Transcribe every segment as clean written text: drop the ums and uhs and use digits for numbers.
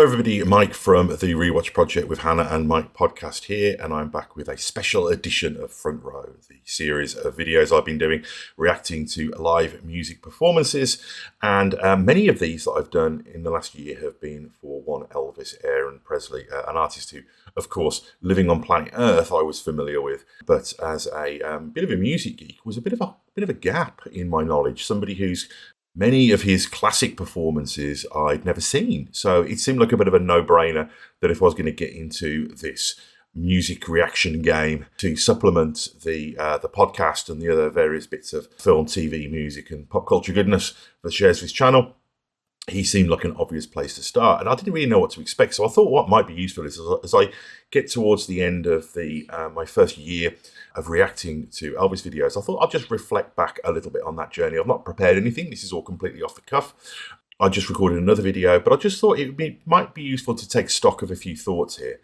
everybody, Mike from the Rewatch Project with Hannah and Mike podcast here, and I'm back with a special edition of Front Row, the series of videos I've been doing reacting to live music performances, and many of these that I've done in the last year have been for one Elvis Presley, an artist who, of course, living on planet Earth I was familiar with, but as a bit of a music geek was a bit of a gap in my knowledge, somebody who's many of his classic performances I'd never seen. So it seemed like a bit of a no-brainer that if I was going to get into this music reaction game to supplement the podcast and the other various bits of film, TV, music and pop culture goodness that shares his channel, he seemed like an obvious place to start. And I didn't really know what to expect. So I thought what might be useful is as I get towards the end of my first year of reacting to Elvis videos, I thought I'd just reflect back a little bit on that journey. I've not prepared anything. This is all completely off the cuff. I just recorded another video, but I just thought might be useful to take stock of a few thoughts here.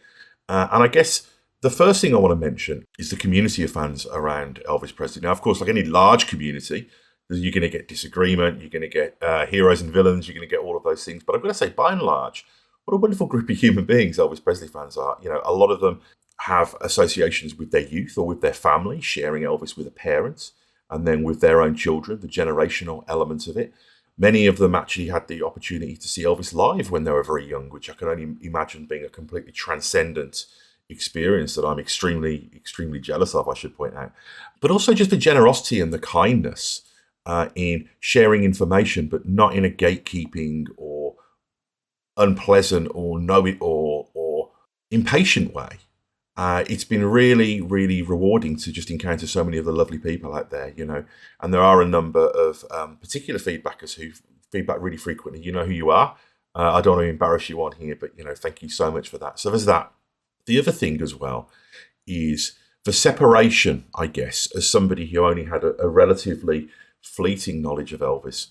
And I guess the first thing I want to mention is the community of fans around Elvis Presley. Now, of course, like any large community, you're going to get disagreement, you're going to get heroes and villains, you're going to get all of those things. But I've got to say, by and large, what a wonderful group of human beings Elvis Presley fans are. You know, a lot of them have associations with their youth or with their family, sharing Elvis with their parents, and then with their own children, the generational element of it. Many of them actually had the opportunity to see Elvis live when they were very young, which I can only imagine being a completely transcendent experience that I'm extremely, extremely jealous of, I should point out. But also just the generosity and the kindness in sharing information, but not in a gatekeeping or unpleasant or or impatient way. It's been really, really rewarding to just encounter so many of the lovely people out there, you know. And there are a number of particular feedbackers who feedback really frequently. You know who you are. I don't want to embarrass you on here, but, you know, thank you so much for that. So there's that. The other thing as well is the separation, I guess, as somebody who only had a relatively fleeting knowledge of Elvis,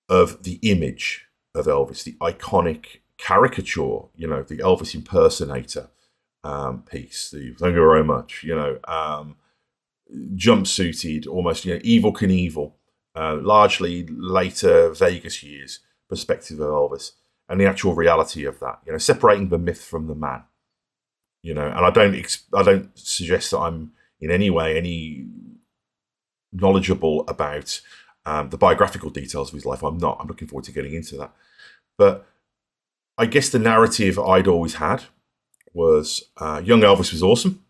of the image of Elvis, the iconic caricature, you know, the Elvis impersonator piece, the thank you very much, you know, jumpsuited, almost, you know, Evel Knievel, largely later Vegas years perspective of Elvis, and the actual reality of that, you know, separating the myth from the man, you know. And I don't suggest that I'm in any way knowledgeable about the biographical details of his life. I'm not. I'm looking forward to getting into that. But I guess the narrative I'd always had was young Elvis was awesome.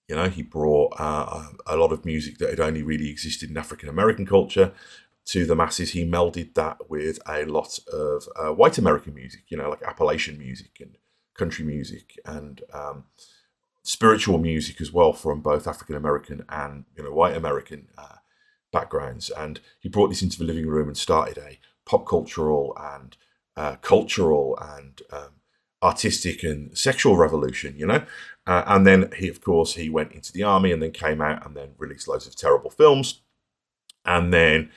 You know, he brought a lot of music that had only really existed in African American culture to the masses. He melded that with a lot of white American music, you know, like Appalachian music and country music and spiritual music as well, from both African American and, you know, white American backgrounds. And he brought this into the living room and started a pop cultural and cultural and artistic and sexual revolution, you know. And then he went into the army and then came out and then released loads of terrible films and then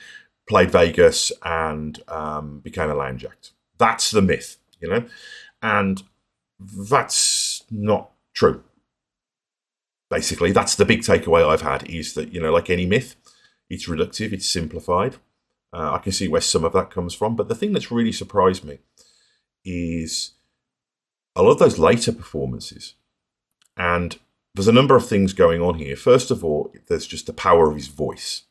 played Vegas and became a landjacked. That's the myth, you know. And that's not true. Basically, that's the big takeaway I've had, is that, you know, like any myth, it's reductive, it's simplified. I can see where some of that comes from. But the thing that's really surprised me is a lot of those later performances. And there's a number of things going on here. First of all, there's just the power of his voice.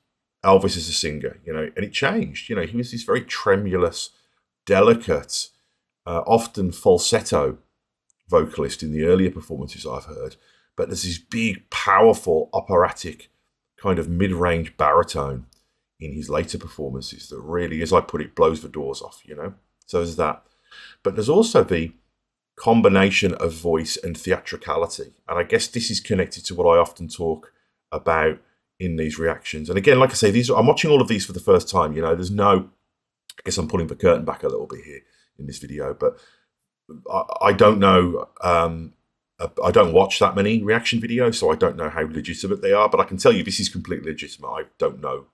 Elvis is a singer, you know, and it changed. You know, he was this very tremulous, delicate, often falsetto vocalist in the earlier performances I've heard. But there's this big, powerful, operatic kind of mid-range baritone in his later performances that really, as I put it, blows the doors off, you know. So there's that. But there's also the combination of voice and theatricality. And I guess this is connected to what I often talk about in these reactions. And again, like I say, I'm watching all of these for the first time, you know. There's no, I guess I'm pulling the curtain back a little bit here in this video, but I don't know, I don't watch that many reaction videos, so I don't know how legitimate they are, but I can tell you this is completely legitimate. I don't know.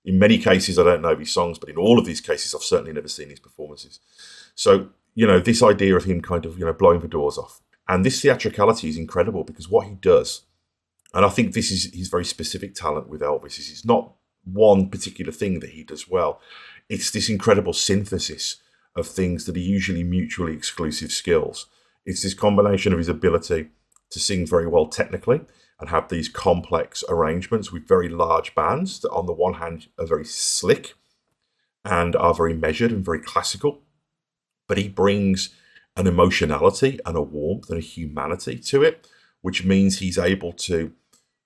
In many cases, I don't know these songs, but in all of these cases, I've certainly never seen these performances. So, you know, this idea of him kind of, you know, blowing the doors off. And this theatricality is incredible, because what he does, and I think this is his very specific talent with Elvis, is it's not one particular thing that he does well. It's this incredible synthesis of things that are usually mutually exclusive skills. It's this combination of his ability to sing very well technically and have these complex arrangements with very large bands that on the one hand are very slick and are very measured and very classical, but he brings an emotionality and a warmth and a humanity to it, which means he's able to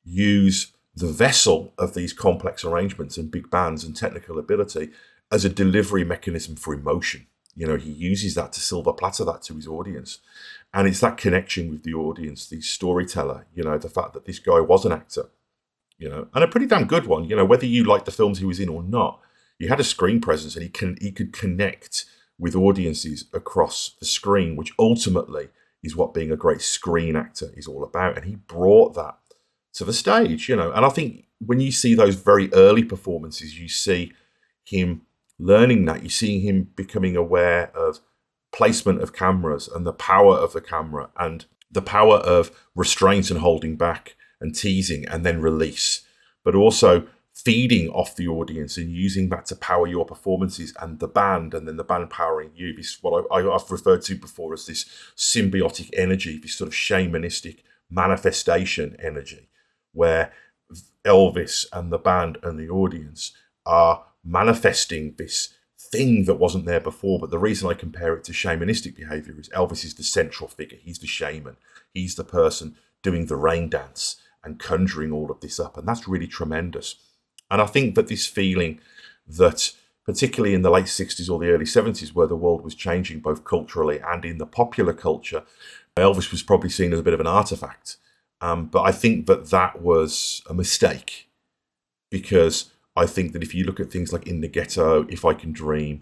use the vessel of these complex arrangements and big bands and technical ability as a delivery mechanism for emotion. You know, he uses that to silver platter that to his audience. And it's that connection with the audience, the storyteller, you know, the fact that this guy was an actor, you know, and a pretty damn good one, you know, whether you like the films he was in or not, he had a screen presence and he could connect with audiences across the screen, which ultimately is what being a great screen actor is all about. And he brought that to the stage, you know, and I think when you see those very early performances, you see him learning that, you see him becoming aware of placement of cameras and the power of the camera and the power of restraint and holding back and teasing and then release, but also feeding off the audience and using that to power your performances and the band, and then the band powering you. This is what I've referred to before as this symbiotic energy, this sort of shamanistic manifestation energy, where Elvis and the band and the audience are manifesting this thing that wasn't there before. But the reason I compare it to shamanistic behavior is Elvis is the central figure. He's the shaman. He's the person doing the rain dance and conjuring all of this up. And that's really tremendous. And I think that this feeling that, particularly in the late 60s or the early 70s, where the world was changing both culturally and in the popular culture, Elvis was probably seen as a bit of an artifact. But I think that that was a mistake, because I think that if you look at things like In the Ghetto, If I Can Dream,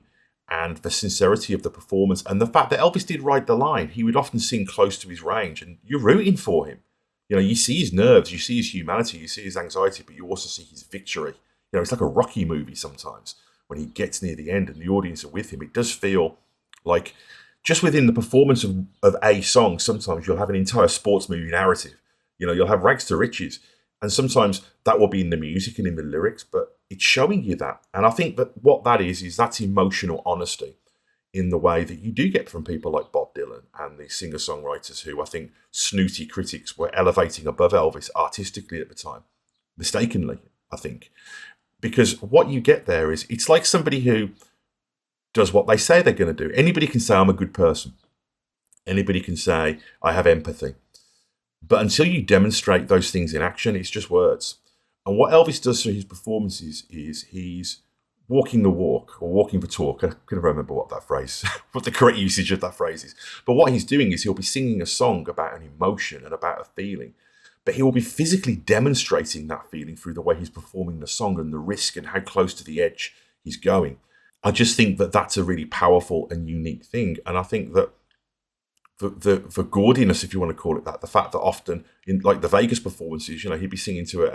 and the sincerity of the performance, and the fact that Elvis did ride the line, he would often sing close to his range, and you're rooting for him. You know, you see his nerves, you see his humanity, you see his anxiety, but you also see his victory. You know, it's like a Rocky movie sometimes when he gets near the end and the audience are with him. It does feel like just within the performance of a song, sometimes you'll have an entire sports movie narrative. You know, you'll have rags to riches. And sometimes that will be in the music and in the lyrics, but it's showing you that. And I think that what that is that's emotional honesty in the way that you do get from people like Bob Dylan and the singer-songwriters who I think snooty critics were elevating above Elvis artistically at the time. Mistakenly, I think. Because what you get there is, it's like somebody who does what they say they're going to do. Anybody can say, I'm a good person. Anybody can say, I have empathy. But until you demonstrate those things in action, it's just words. And what Elvis does through his performances is he's walking the walk, or walking the talk. I couldn't remember what that phrase, what the correct usage of that phrase is. But what he's doing is he'll be singing a song about an emotion and about a feeling, but he will be physically demonstrating that feeling through the way he's performing the song and the risk and how close to the edge he's going. I just think that that's a really powerful and unique thing. And I think that the gaudiness, if you want to call it that, the fact that often in like the Vegas performances, you know, he'd be singing to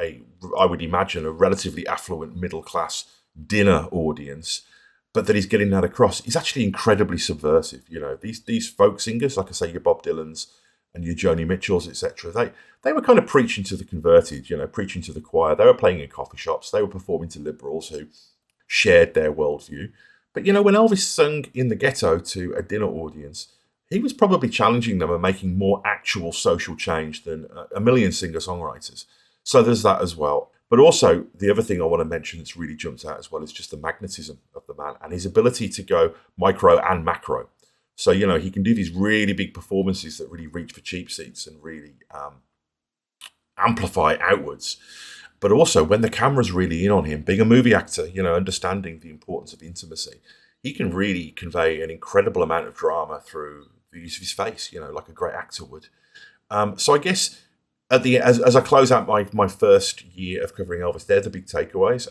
I would imagine, a relatively affluent middle class dinner audience, but that he's getting that across is actually incredibly subversive. You know, these folk singers, like I say, your Bob Dylans and your Joni Mitchells, etc., they were kind of preaching to the converted, you know, preaching to the choir. They were playing in coffee shops. They were performing to liberals who shared their worldview. But, you know, when Elvis sung In the Ghetto to a dinner audience, he was probably challenging them and making more actual social change than a million singer-songwriters. So there's that as well. But also, the other thing I want to mention that's really jumped out as well is just the magnetism of the man and his ability to go micro and macro. So, you know, he can do these really big performances that really reach for cheap seats and really amplify outwards. But also, when the camera's really in on him, being a movie actor, you know, understanding the importance of intimacy, he can really convey an incredible amount of drama through the use of his face, you know, like a great actor would. So I guess as I close out my first year of covering Elvis, they're the big takeaways.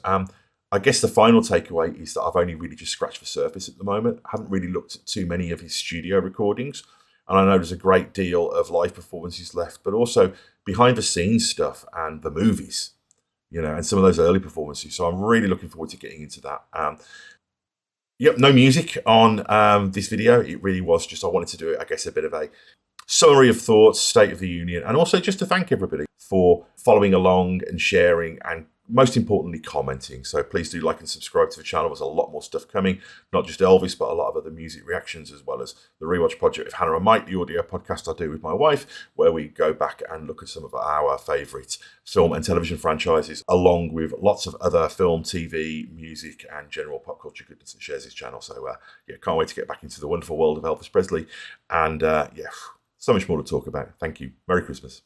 I guess the final takeaway is that I've only really just scratched the surface at the moment. I haven't really looked at too many of his studio recordings. And I know there's a great deal of live performances left, but also behind the scenes stuff and the movies, you know, and some of those early performances. So I'm really looking forward to getting into that. Yep, no music on this video. It really was just, I wanted to do it, I guess, a bit of a summary of thoughts, State of the Union, and also just to thank everybody for following along and sharing and most importantly, commenting. So please do like and subscribe to the channel. There's a lot more stuff coming, not just Elvis, but a lot of other music reactions, as well as the Rewatch Project with Hannah and Mike, the audio podcast I do with my wife, where we go back and look at some of our favourite film and television franchises, along with lots of other film, TV, music, and general pop culture goodness that shares this channel. So can't wait to get back into the wonderful world of Elvis Presley. And so much more to talk about. Thank you. Merry Christmas.